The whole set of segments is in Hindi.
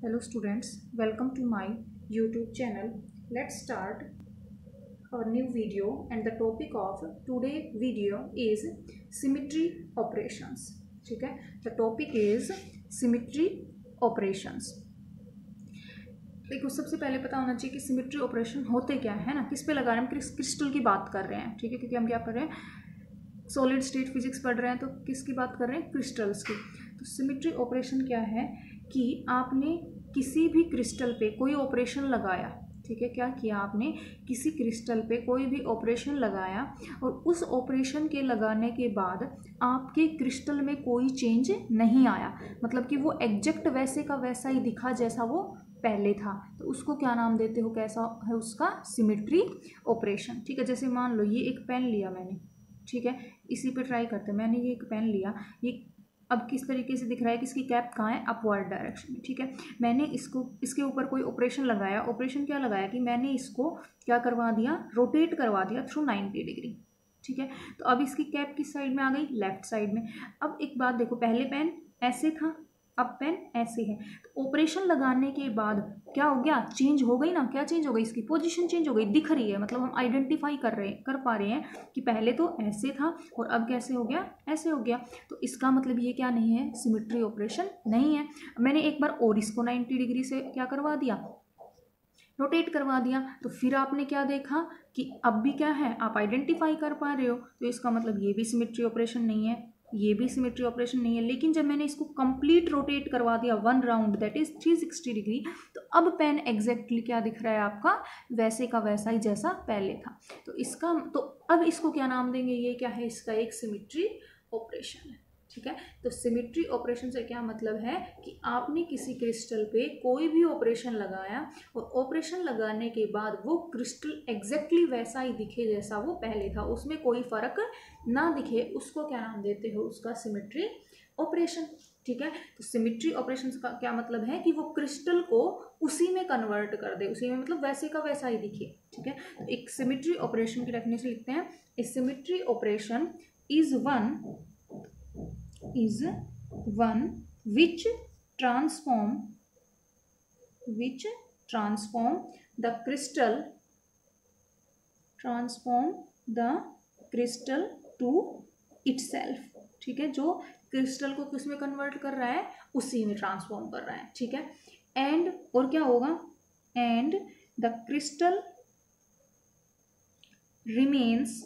Hello students, welcome to my YouTube channel. Let's start a new video and the topic of today video is symmetry operations. ठीक है, the topic is symmetry operations. देखो सबसे पहले पता होना चाहिए कि सिमेट्री ऑपरेशन होते क्या है ना, किस पे लगा रहे हैं हम, क्रिस्टल की बात कर रहे हैं. ठीक है, क्योंकि हम क्या कर रहे हैं, सॉलिड स्टेट फिजिक्स पढ़ रहे हैं, तो किसकी बात कर रहे हैं, क्रिस्टल्स की. तो सिमेट्री ऑपरेशन क्या है कि आपने किसी भी क्रिस्टल पे कोई ऑपरेशन लगाया. ठीक है, क्या किया आपने, किसी क्रिस्टल पे कोई भी ऑपरेशन लगाया और उस ऑपरेशन के लगाने के बाद आपके क्रिस्टल में कोई चेंज नहीं आया, मतलब कि वो एग्जैक्ट वैसे का वैसा ही दिखा जैसा वो पहले था, तो उसको क्या नाम देते हो, कैसा है उसका, सिमेट्री ऑपरेशन. ठीक है, जैसे मान लो ये एक पेन लिया मैंने. ठीक है, इसी पे ट्राई करते हैं. मैंने ये एक पेन लिया, ये अब किस तरीके से दिख रहा है कि इसकी कैप कहाँ है, अपवर्ड डायरेक्शन में. ठीक है, मैंने इसके ऊपर कोई ऑपरेशन लगाया. ऑपरेशन क्या लगाया कि मैंने इसको क्या करवा दिया, रोटेट करवा दिया थ्रू 90 डिग्री. ठीक है, तो अब इसकी कैप किस साइड में आ गई, लेफ्ट साइड में. अब एक बात देखो, पहले पेन ऐसे था, अब पेन ऐसे है. तो ऑपरेशन लगाने के बाद क्या हो गया, चेंज हो गई ना. क्या चेंज हो गई, इसकी पोजीशन चेंज हो गई, दिख रही है, मतलब हम आइडेंटिफाई कर पा रहे हैं कि पहले तो ऐसे था और अब कैसे हो गया, ऐसे हो गया. तो इसका मतलब ये क्या नहीं है, सिमेट्री ऑपरेशन नहीं है. मैंने एक बार और इसको 90 डिग्री से क्या करवा दिया, रोटेट करवा दिया, तो फिर आपने क्या देखा कि अब भी क्या है, आप आइडेंटिफाई कर पा रहे हो. तो इसका मतलब ये भी सिमेट्री ऑपरेशन नहीं है, ये भी सिमेट्री ऑपरेशन नहीं है. लेकिन जब मैंने इसको कंप्लीट रोटेट करवा दिया 1 राउंड, दैट इज 360 डिग्री, तो अब पेन एग्जैक्टली क्या दिख रहा है आपका, वैसे का वैसा ही जैसा पहले था. तो अब इसको क्या नाम देंगे, ये क्या है, इसका एक सिमेट्री ऑपरेशन है. ठीक है, तो सिमेट्री ऑपरेशन से क्या मतलब है कि आपने किसी क्रिस्टल पे कोई भी ऑपरेशन लगाया और ऑपरेशन लगाने के बाद वो क्रिस्टल एग्जैक्टली वैसा ही दिखे जैसा वो पहले था, उसमें कोई फर्क ना दिखे, उसको क्या नाम देते हो, उसका सिमेट्री ऑपरेशन. ठीक है, तो सिमेट्री ऑपरेशन का क्या मतलब है कि वो क्रिस्टल को उसी में कन्वर्ट कर दे, उसी में मतलब वैसे का वैसा ही दिखे. ठीक है, तो एक सिमेट्री ऑपरेशन की डेफिनेशन लिखते हैं. A symmetry operation is one which transform the crystal to itself. ठीक है, जो क्रिस्टल को किस में कन्वर्ट कर रहा है, उसी में ट्रांसफॉर्म कर रहा है. ठीक है, एंड और क्या होगा, and the crystal remains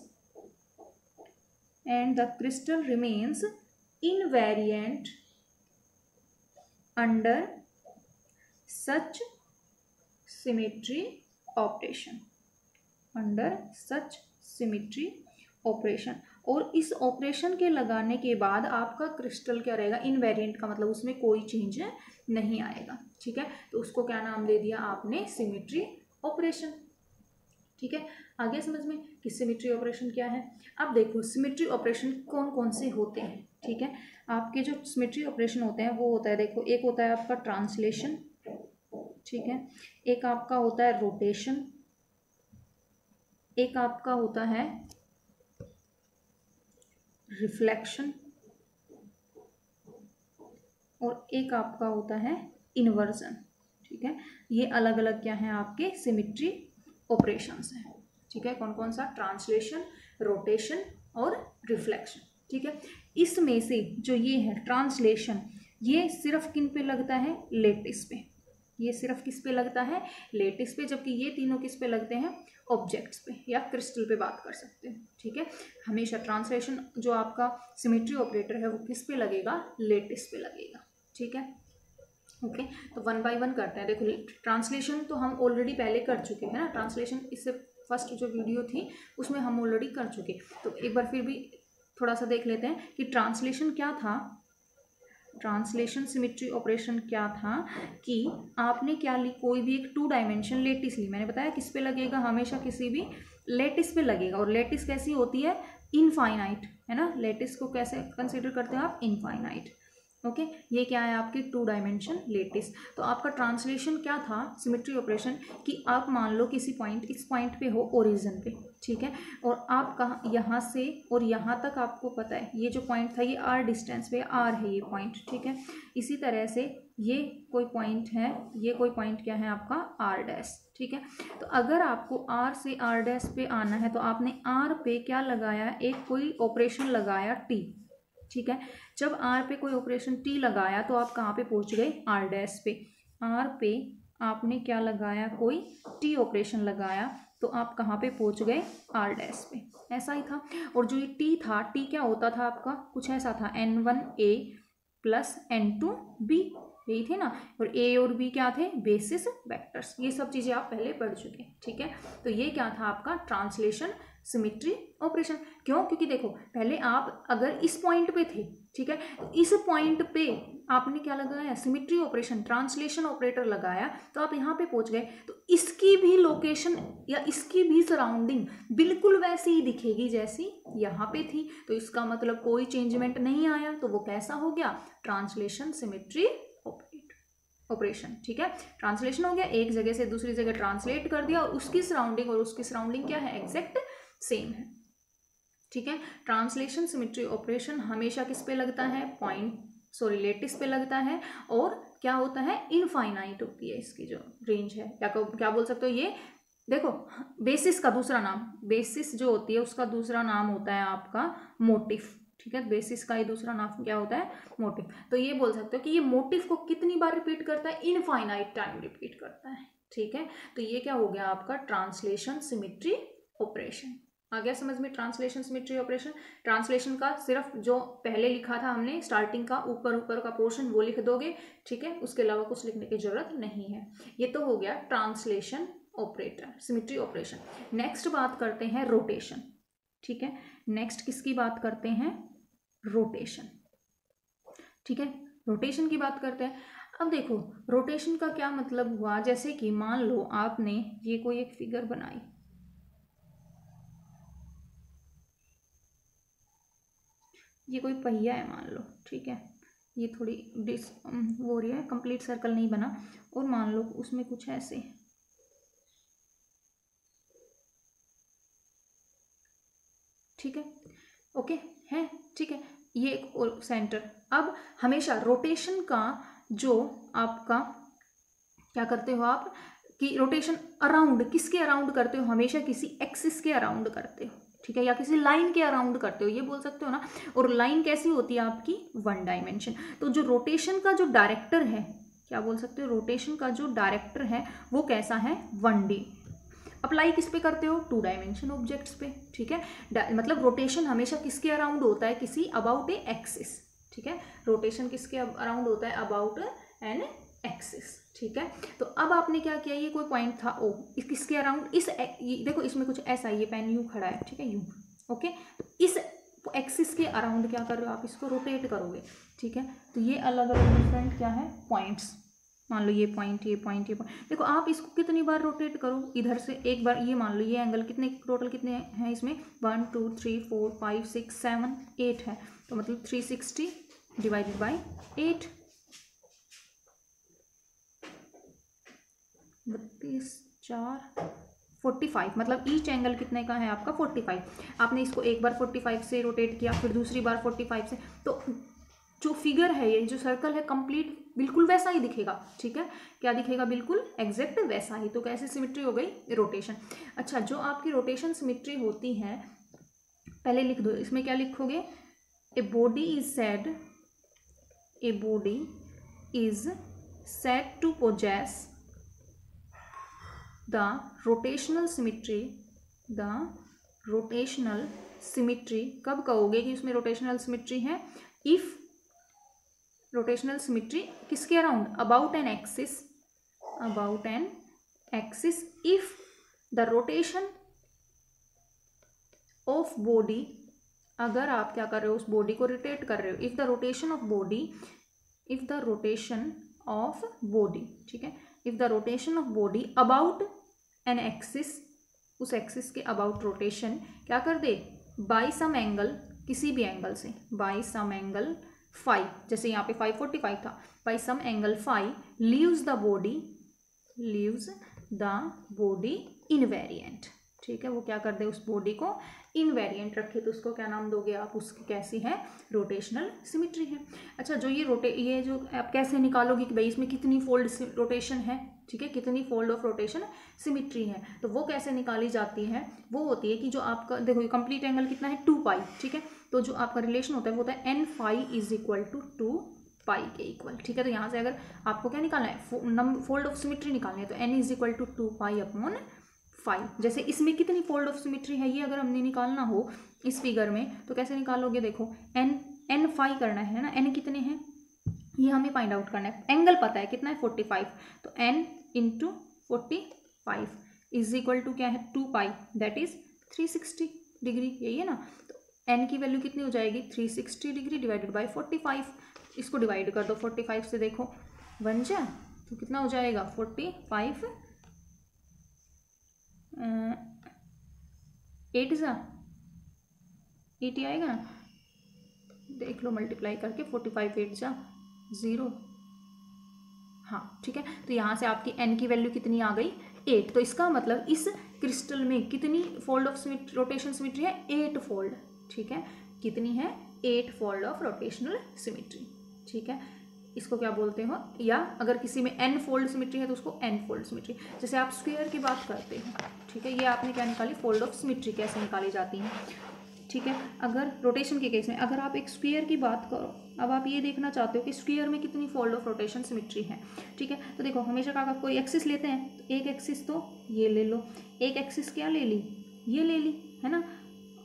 invariant under such symmetry operation. और इस ऑपरेशन के लगाने के बाद आपका क्रिस्टल क्या रहेगा, इनवेरिएंट का मतलब उसमें कोई चेंज नहीं आएगा. ठीक है, तो उसको क्या नाम दे दिया आपने, सिमेट्री ऑपरेशन. ठीक है, आगे समझ में कि सिमेट्री ऑपरेशन क्या है. अब देखो सिमेट्री ऑपरेशन कौन कौन से होते हैं. ठीक है, आपके जो सिमेट्री ऑपरेशन होते हैं वो होता है, देखो एक होता है आपका ट्रांसलेशन. ठीक है, एक आपका होता है रोटेशन, एक आपका होता है रिफ्लेक्शन, और एक आपका होता है इन्वर्जन. ठीक है, ये अलग अलग क्या है आपके सिमेट्री ऑपरेशंस हैं. ठीक है, कौन कौन सा, ट्रांसलेशन, रोटेशन और रिफ्लेक्शन. ठीक है, इसमें से जो ये है ट्रांसलेशन, ये सिर्फ किन पे लगता है, लेटिस पे. ये सिर्फ किस पे लगता है, लेटिस पे, जबकि ये तीनों किस पे लगते हैं, ऑब्जेक्ट्स पे या क्रिस्टल पे बात कर सकते हैं. ठीक है, हमेशा ट्रांसलेशन जो आपका सिमेट्री ऑपरेटर है वो किस पे लगेगा, लेटिस पे लगेगा. ठीक है, ओके, तो 1 बाय 1 करते हैं. देखो ट्रांसलेशन तो हम ऑलरेडी पहले कर चुके हैं ना, ट्रांसलेशन इससे फर्स्ट जो वीडियो थी उसमें हम ऑलरेडी कर चुके. तो एक बार फिर भी थोड़ा सा देख लेते हैं कि ट्रांसलेशन क्या था. ट्रांसलेशन सिमेट्री ऑपरेशन क्या था कि आपने क्या ली, कोई भी एक 2 डायमेंशन लेटिस ली. मैंने बताया किस पे लगेगा, हमेशा किसी भी लेटिस पे लगेगा. और लेटिस कैसी होती है, इनफाइनाइट, है ना. लेटिस को कैसे कंसिडर करते हैं आप, इनफाइनाइट. ओके ये क्या है आपकी 2 डायमेंशन लेटिस। तो आपका ट्रांसलेशन क्या था सिमेट्री ऑपरेशन कि आप मान लो किसी पॉइंट, इस पॉइंट पे हो ओरिजिन पे, ठीक है, और आप कहाँ, यहाँ से और यहाँ तक आपको पता है ये जो पॉइंट था ये आर डिस्टेंस पे, आर है ये पॉइंट, ठीक है। इसी तरह से ये कोई पॉइंट है, ये कोई पॉइंट क्या है आपका आर डैश, ठीक है। तो अगर आपको आर से आर डैश पे आना है तो आपने आर पे क्या लगाया, एक कोई ऑपरेशन लगाया टी, ठीक है। जब आर पे कोई ऑपरेशन टी लगाया तो आप कहाँ पे पहुंच गए, आर डैश पे। आर पे आपने क्या लगाया, कोई टी ऑपरेशन लगाया तो आप कहाँ पे पहुंच गए, आर डैश पे। ऐसा ही था। और जो ये टी था, टी क्या होता था आपका, कुछ ऐसा था N1A प्लस N2B, यही थे ना। और ए और बी क्या थे, बेसिस वेक्टर्स। ये सब चीजें आप पहले पढ़ चुके, ठीक है। तो ये क्या था आपका ट्रांसलेशन सिमेट्री ऑपरेशन। क्यों, क्योंकि देखो पहले आप अगर इस पॉइंट पे थे, ठीक है, तो इस पॉइंट पे आपने क्या लगाया, सिमेट्री ऑपरेशन, ट्रांसलेशन ऑपरेटर लगाया तो आप यहाँ पे पहुंच गए। तो इसकी भी लोकेशन या इसकी भी सराउंडिंग बिल्कुल वैसी ही दिखेगी जैसी यहाँ पे थी। तो इसका मतलब कोई चेंजमेंट नहीं आया, तो वो कैसा हो गया, ट्रांसलेशन सिमेट्री ऑपरेशन, ठीक है। ट्रांसलेशन हो गया, एक जगह से दूसरी जगह ट्रांसलेट कर दिया और उसकी सराउंडिंग क्या है, एग्जैक्ट सेम है, ठीक है। ट्रांसलेशन सिमेट्री ऑपरेशन हमेशा किस पे लगता है, लेटिस पे लगता है। और क्या होता है, इनफाइनाइट होती है इसकी जो रेंज है, क्या बोल सकते हो, ये देखो बेसिस का दूसरा नाम, बेसिस जो होती है उसका दूसरा नाम होता है आपका मोटिफ, ठीक है। बेसिस का ही दूसरा नाम क्या होता है, मोटिव। तो ये बोल सकते हो कि ये मोटिव को कितनी बार रिपीट करता है, इनफाइनाइट टाइम रिपीट करता है, ठीक है। तो ये क्या हो गया आपका ट्रांसलेशन सिमेट्री ऑपरेशन। आ गया समझ में, ट्रांसलेशन सिमेट्री ऑपरेशन। ट्रांसलेशन का सिर्फ जो पहले लिखा था हमने स्टार्टिंग का ऊपर का पोर्शन वो लिख दोगे, ठीक है, उसके अलावा कुछ लिखने की जरूरत नहीं है। ये तो हो गया translation operator, symmetry operation. Next बात करते हैं रोटेशन, ठीक है। नेक्स्ट किसकी बात करते हैं, रोटेशन, ठीक है। रोटेशन की बात करते हैं। अब देखो रोटेशन का क्या मतलब हुआ, जैसे कि मान लो आपने ये कोई एक फिगर बनाई, ये कोई पहिया है मान लो, ठीक है, ये थोड़ी वो हो रही है, कंप्लीट सर्कल नहीं बना, और मान लो उसमें कुछ ऐसे, ठीक है, ओके है, ठीक है, ये एक सेंटर। अब हमेशा रोटेशन का जो आपका क्या करते हो आप, कि रोटेशन अराउंड, किसके अराउंड करते हो, हमेशा किसी एक्सिस के अराउंड करते हो, ठीक है, या किसी लाइन के अराउंड करते हो, ये बोल सकते हो ना। और लाइन कैसी होती है आपकी, 1 डायमेंशन। तो जो रोटेशन का जो डायरेक्टर है, क्या बोल सकते हो, रोटेशन का जो डायरेक्टर है वो कैसा है, 1D। अप्लाई किस पे करते हो, 2 डायमेंशन ऑब्जेक्ट्स पे, ठीक है। मतलब रोटेशन हमेशा किसके अराउंड होता है, किसी अबाउट ए एक्सिस, ठीक है। रोटेशन किसके अराउंड होता है, अबाउट एन एक्सिस, ठीक है। तो अब आपने क्या किया, ये कोई पॉइंट था ओ, किसके अराउंड, देखो इसमें कुछ ऐसा, ये पेन यू खड़ा है, ठीक है, यू, ओके। तो इस एक्सिस के अराउंड क्या कर रहे हो आप, इसको रोटेट करोगे, ठीक है। तो ये अलग अलग डिफरेंट क्या है, पॉइंट्स, मान लो ये पॉइंट, ये पॉइंट, ये पॉइंट, देखो आप इसको कितनी बार रोटेट करो, इधर से एक बार, ये मान लो ये एंगल कितने, टोटल कितने हैं इसमें, 1 2 3 4 5 6 7 8 है, तो मतलब 360 डिवाइडेड बाई 8, 32 4 45, मतलब ईच एंगल कितने का है आपका, 45। आपने इसको एक बार 45 से रोटेट किया, फिर दूसरी बार 45 से, तो जो फिगर है, ये जो सर्कल है, कंप्लीट बिल्कुल वैसा ही दिखेगा, ठीक है। क्या दिखेगा, बिल्कुल एग्जैक्ट वैसा ही। तो कैसे सिमेट्री हो गई, रोटेशन। अच्छा, जो आपकी रोटेशन सिमेट्री होती है, पहले लिख दो, इसमें क्या लिखोगे, a body is said to possess the rotational symmetry, कब कहोगे कि उसमें रोटेशनल सिमेट्री है, इफ रोटेशनल सिमेट्री किसके around, about an axis, if the rotation of body, अगर आप क्या कर रहे हो, उस बॉडी को रोटेट कर रहे हो, if the rotation of body, ठीक है, if the rotation of body about an axis, उस एक्सिस के अबाउट रोटेशन क्या कर दे, बाई सम एंगल, किसी भी एंगल से, बाई सम एंगल फाई, जैसे यहाँ पे 545 था, by some angle phi leaves the body invariant. ठीक है, वो क्या कर दे, उस बॉडी को इनवेरिएंट रखे, तो उसको क्या नाम दोगे आप, उसकी कैसी है, रोटेशनल सिमिट्री है। अच्छा, जो ये जो आप कैसे निकालोगे कि भाई इसमें कितनी फोल्ड रोटेशन है, ठीक है, कितनी फोल्ड ऑफ रोटेशन सिमिट्री है, तो वो कैसे निकाली जाती है, वो होती है कि जो आपका देखो कंप्लीट एंगल कितना है 2 पाई, ठीक है, तो जो आपका रिलेशन होता है वो होता है n phi is equal to 2 pi के इक्वल। ठीक है, तो यहाँ से अगर आपको क्या निकालना है, फोल्ड ऑफ सिमिट्री निकालनी है, तो n is equal to 2 pi upon 5। जैसे इसमें कितनी फोल्ड ऑफ सिमिट्री है ये अगर हमने निकालना हो इस फिगर में, तो कैसे निकालोगे, देखो एन फाई करना है ना, एन कितने हैं ये हमें फाइंड आउट करना है, एंगल पता है कितना है 45, तो n into 45 is equal to क्या है 2 पाई, दैट इज 360 डिग्री, यही है ना। तो एन की वैल्यू कितनी हो जाएगी 360 डिग्री डिवाइडेड बाई 45, इसको डिवाइड कर दो 45 से, देखो 1 जा तो कितना हो जाएगा 45 8 जा 80 आएगा ना, देख लो मल्टीप्लाई करके 45 8 जा 0, हाँ ठीक है। तो यहाँ से आपकी n की वैल्यू कितनी आ गई 8, तो इसका मतलब इस क्रिस्टल में कितनी फोल्ड ऑफ रोटेशन सिमिट्री है 8 फोल्ड, ठीक है, कितनी है 8 फोल्ड ऑफ रोटेशनल सिमिट्री, ठीक है, इसको क्या बोलते हो, या अगर किसी में n फोल्ड सिमिट्री है तो उसको n फोल्ड सिमिट्री। जैसे आप स्क्वायर की बात करते हो, ठीक है, ये आपने क्या निकाली फोल्ड ऑफ सिमिट्री कैसे निकाली जाती है, ठीक है। अगर रोटेशन के केस में अगर आप एक स्क्वायर की बात करो, अब आप ये देखना चाहते हो कि स्क्वायर में कितनी फोल्ड ऑफ रोटेशन सिमिट्री है, ठीक है, तो देखो हमेशा का कोई एक्सिस लेते हैं, तो एक एक्सिस तो ये ले लो, एक एक्सिस क्या ले ली, ये ले ली, है ना,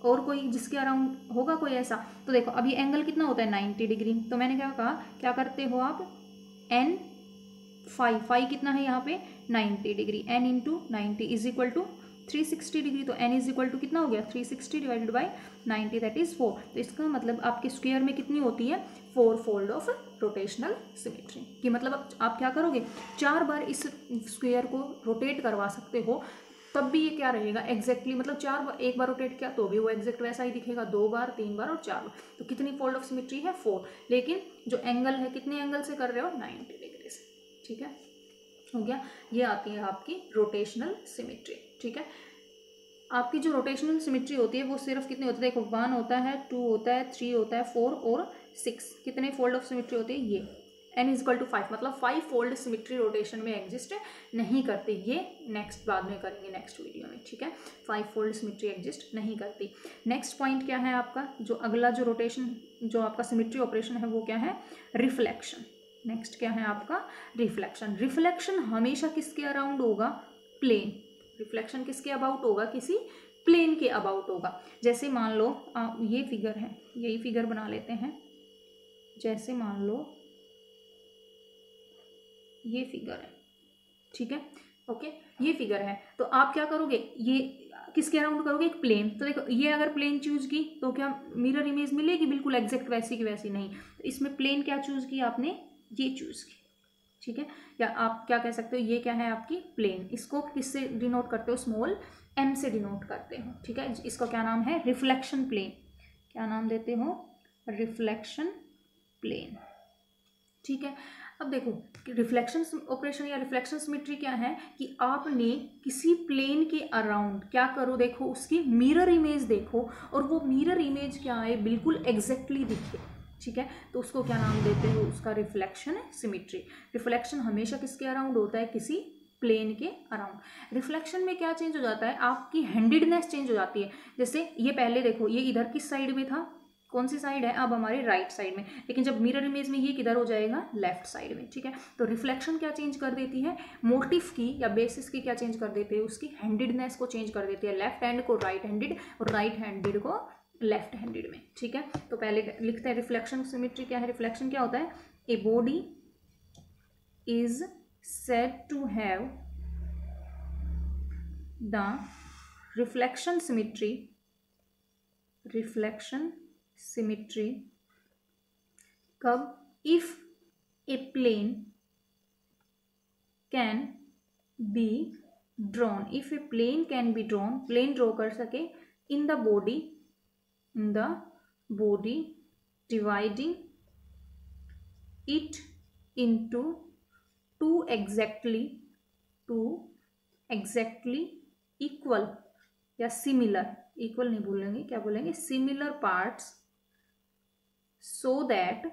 और कोई जिसके अराउंड होगा कोई ऐसा, तो देखो अब ये एंगल कितना होता है 90 डिग्री, तो मैंने क्या कहा, क्या करते हो आप एन फाई कितना है यहाँ पे 90 degree, n into 90 is equal to 360 degree, तो n इज इक्वल टू कितना हो गया 360 डिवाइडेड बाई 90 दैट इज 4। तो इसका मतलब आपके स्क्वायर में कितनी होती है 4 फोल्ड ऑफ रोटेशनल सिमिट्री, कि मतलब आप क्या करोगे 4 बार इस स्क्वायर को रोटेट करवा सकते हो, तब भी ये क्या रहेगा एग्जैक्टली, मतलब 4 बार, एक बार रोटेट किया तो भी वो एग्जैक्ट वैसा ही दिखेगा, 2 बार 3 बार और 4 बार, तो कितनी फोल्ड ऑफ सिमिट्री है 4, लेकिन जो एंगल है कितने एंगल से कर रहे हो 90 डिग्री से, ठीक है, हो गया। ये आती है आपकी रोटेशनल सिमिट्री, ठीक है। आपकी जो रोटेशनल सिमिट्री होती है वो सिर्फ कितनी होती है, देखो 1 होता है 2 होता है 3 होता है 4 और 6, कितने फोल्ड ऑफ सिमिट्री होती है ये n इज इक्वल टू 5, मतलब 5 फोल्ड सिमिट्री रोटेशन में एग्जिस्ट नहीं करती, ये नेक्स्ट बाद में करेंगे नेक्स्ट वीडियो में, ठीक है, 5 फोल्ड सिमिट्री एग्जिस्ट नहीं करती। नेक्स्ट पॉइंट क्या है आपका, जो अगला जो रोटेशन जो आपका सिमिट्री ऑपरेशन है वो क्या है रिफ्लेक्शन। नेक्स्ट क्या है आपका रिफ्लेक्शन। रिफ्लेक्शन हमेशा किसके अराउंड होगा प्लेन, रिफ्लेक्शन किसके अबाउट होगा किसी प्लेन के अबाउट होगा। जैसे मान लो ये फिगर है, यही फिगर बना लेते हैं, जैसे मान लो ये फिगर है, ठीक है, ओके, ये फिगर है, तो आप क्या करोगे ये किसके अराउंड करोगे एक प्लेन, तो देखो ये अगर प्लेन चूज की तो क्या मिरर इमेज मिलेगी बिल्कुल एग्जैक्ट वैसी की वैसी, नहीं, तो इसमें प्लेन क्या चूज की आपने ये चूज की, ठीक है, या आप क्या कह सकते हो ये क्या है आपकी प्लेन, इसको किससे डिनोट करते हो स्मॉल m से डिनोट करते हो, ठीक है, इसका क्या नाम है रिफ्लेक्शन प्लेन, क्या नाम देते हो रिफ्लेक्शन प्लेन, ठीक है। अब देखो रिफ्लेक्शन ऑपरेशन या रिफ्लेक्शन सिमिट्री क्या है कि आपने किसी प्लेन के अराउंड क्या करो, देखो उसकी मिरर इमेज देखो और वो मिरर इमेज क्या है बिल्कुल एग्जैक्टली दिखे, ठीक है, तो उसको क्या नाम देते हो उसका रिफ्लेक्शन सिमिट्री। रिफ्लेक्शन हमेशा किसके अराउंड होता है किसी प्लेन के अराउंड। रिफ्लेक्शन में क्या चेंज हो जाता है आपकी हैंडेडनेस चेंज हो जाती है। जैसे ये पहले देखो ये इधर किस साइड में था, कौन सी साइड है अब हमारे राइट साइड में, लेकिन जब मिरर इमेज में ये किधर हो जाएगा लेफ्ट साइड में, ठीक है। तो रिफ्लेक्शन क्या चेंज कर देती है मोटिव की या बेसिस की क्या चेंज कर देती है उसकी हैंडेडनेस को चेंज कर देती है, लेफ्ट हैंड को राइट हैंडेड और राइट हैंडेड को लेफ्ट हैंडेड में, ठीक है। तो पहले लिखते हैं रिफ्लेक्शन सिमिट्री क्या है। रिफ्लेक्शन क्या होता है ए body is said to have the reflection symmetry कब if a plane can be drawn, if a plane can be drawn, plane draw कर सके in the body dividing it into two exactly equal या सिमिलर, इक्वल नहीं बोलेंगे, क्या बोलेंगे, सिमिलर पार्ट्स, सो दैट,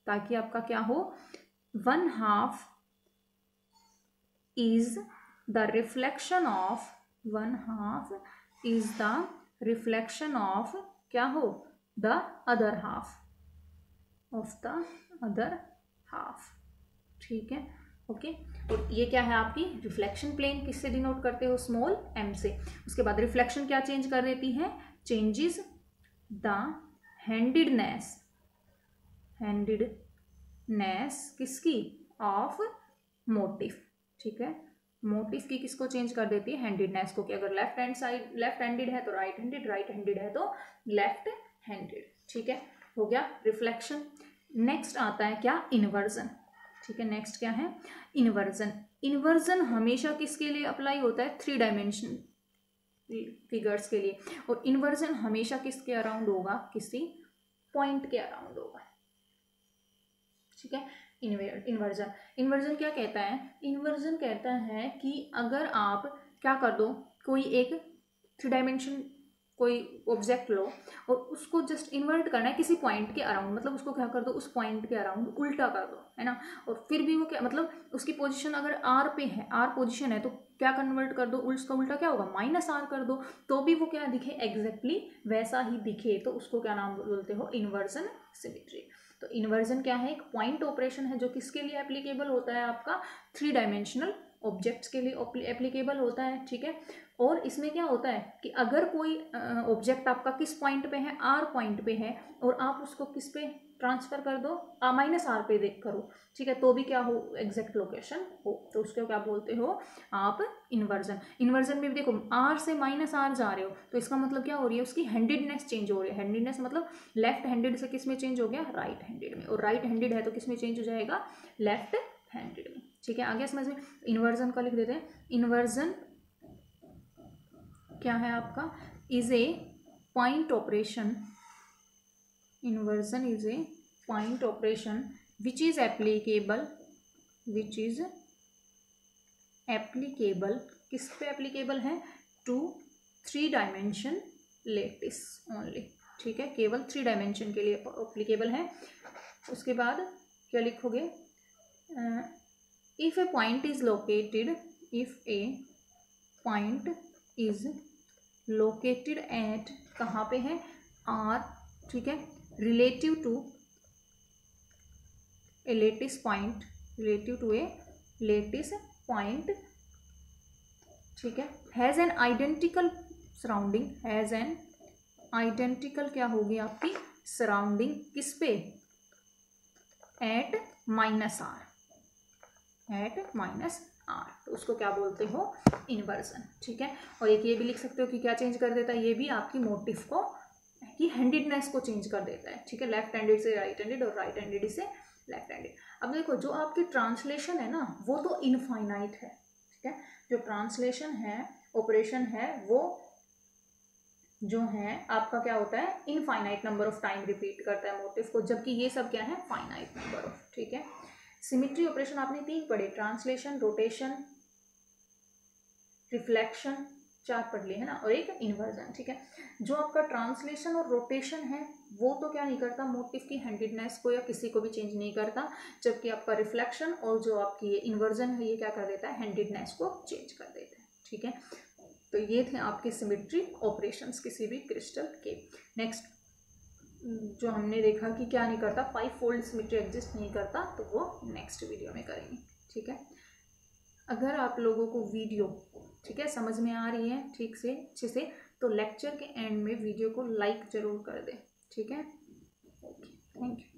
ताकि आपका क्या हो, 1/2 is the reflection of, 1/2 is the reflection of, क्या हो, the other half, of the other half. ठीक है, ओके। और ये क्या है आपकी रिफ्लेक्शन प्लेन, किससे डिनोट करते हो, स्मॉल m से। उसके बाद रिफ्लेक्शन क्या चेंज कर देती है, चेंजेस द हैंडेडनेस, किसकी, ऑफ मोटिफ। ठीक है, मोटिफ की किसको चेंज कर देती है, हैंडेडनेस को, कि अगर left hand side left handed है तो राइट हैंडेड, राइट हैंडेड है तो लेफ्ट हैंडेड। ठीक है, हो गया रिफ्लेक्शन। नेक्स्ट आता है क्या, इन्वर्जन। ठीक है, नेक्स्ट क्या है, इन्वर्जन। इन्वर्जन हमेशा किसके लिए अप्लाई होता है, 3 डायमेंशन फिगर्स के लिए, और इन्वर्जन हमेशा किसके अराउंड होगा, किसी पॉइंट के अराउंड होगा। ठीक है, इन्वर्जन क्या कहता है, इन्वर्जन कहता है कि अगर आप क्या कर दो, कोई एक 3 डायमेंशन कोई ऑब्जेक्ट लो और उसको जस्ट इन्वर्ट करना है किसी पॉइंट के अराउंड, मतलब उसको क्या कर दो, उस पॉइंट के अराउंड उल्टा कर दो, है ना, और फिर भी वो क्या, मतलब उसकी पोजीशन अगर आर पे है, आर पोजीशन है, तो क्या कन्वर्ट कर दो, उसका उल्टा क्या होगा, -r कर दो, तो भी वो क्या दिखे, एग्जैक्टली वैसा ही दिखे, तो उसको क्या नाम बोलते हो, इन्वर्जन सिमेट्री। तो इन्वर्जन क्या है, एक पॉइंट ऑपरेशन है जो किसके लिए एप्लीकेबल होता है, आपका 3 डायमेंशनल ऑब्जेक्ट्स के लिए एप्लीकेबल होता है। ठीक है, और इसमें क्या होता है कि अगर कोई ऑब्जेक्ट आपका किस पॉइंट पे है, आर पॉइंट पे है, और आप उसको किस पे ट्रांसफर कर दो, -r पे देख करो, ठीक है, तो भी क्या हो, एग्जैक्ट लोकेशन हो, तो उसको क्या बोलते हो आप, इन्वर्जन। इन्वर्जन में भी देखो r से -r जा रहे हो, तो इसका मतलब क्या हो रही है, उसकी हैंडेडनेस चेंज हो रही है। हैंडेडनेस मतलब लेफ्ट हैंडेड से किस में चेंज हो गया, राइट हैंडेड में, और राइट हैंडेड है तो किस में चेंज हो जाएगा, लेफ्ट हैंडेड में। ठीक है, आगे समझ में। इन्वर्जन का लिख देते हैं, इन्वर्जन क्या है आपका, is a point operation, inversion is a point operation which is applicable, किस पे एप्लीकेबल है, टू 3 डायमेंशन लेटिस ओनली। ठीक है, केवल 3 डायमेंशन के लिए एप्लीकेबल है। उसके बाद क्या लिखोगे, if a point is located, at, कहाँ पे है, आर, ठीक है, relative to a lattice point, ठीक है, हैज़ एन आइडेंटिकल सराउंडिंग, क्या होगी आपकी सराउंडिंग, किस पे, एट -r, तो उसको क्या बोलते हो, इन्वर्जन। ठीक है, और एक ये भी लिख सकते हो कि क्या चेंज कर देता है, ये भी आपकी मोटिफ को, की हैंडेडनेस को चेंज कर देता है। ठीक है, लेफ्ट हैंडेड से राइट हैंडेड और राइट हैंडेड से लेफ्ट हैंडेड। अब देखो जो आपकी ट्रांसलेशन है ना, वो तो इनफाइनाइट है। ठीक है, जो ट्रांसलेशन है, ऑपरेशन है, वो जो है आपका क्या होता है, infinite number of time repeat करता है मोटिफ को, जबकि ये सब क्या है, फाइनाइट नंबर ऑफ। ठीक है, सिमेट्री ऑपरेशन आपने 3 पढ़े, ट्रांसलेशन, रोटेशन, रिफ्लेक्शन, 4 पढ़ लिए है ना, और एक इन्वर्जन। ठीक है, जो आपका ट्रांसलेशन और रोटेशन है वो तो क्या नहीं करता, मोटिफ की हैंडेडनेस को या किसी को भी चेंज नहीं करता, जबकि आपका रिफ्लेक्शन और जो आपकी इन्वर्जन है ये क्या कर देता है, हैंडेडनेस को चेंज कर देता है। ठीक है, तो ये थे आपके सिमेट्री ऑपरेशंस किसी भी क्रिस्टल के। नेक्स्ट जो हमने देखा कि क्या नहीं करता, 5 फोल्ड सिमेट्री एग्जिस्ट नहीं करता, तो वो नेक्स्ट वीडियो में करेंगे। ठीक है, अगर आप लोगों को वीडियो ठीक है समझ में आ रही है ठीक से अच्छे से, तो लेक्चर के एंड में वीडियो को लाइक जरूर कर दें। ठीक है, ओके, थैंक यू।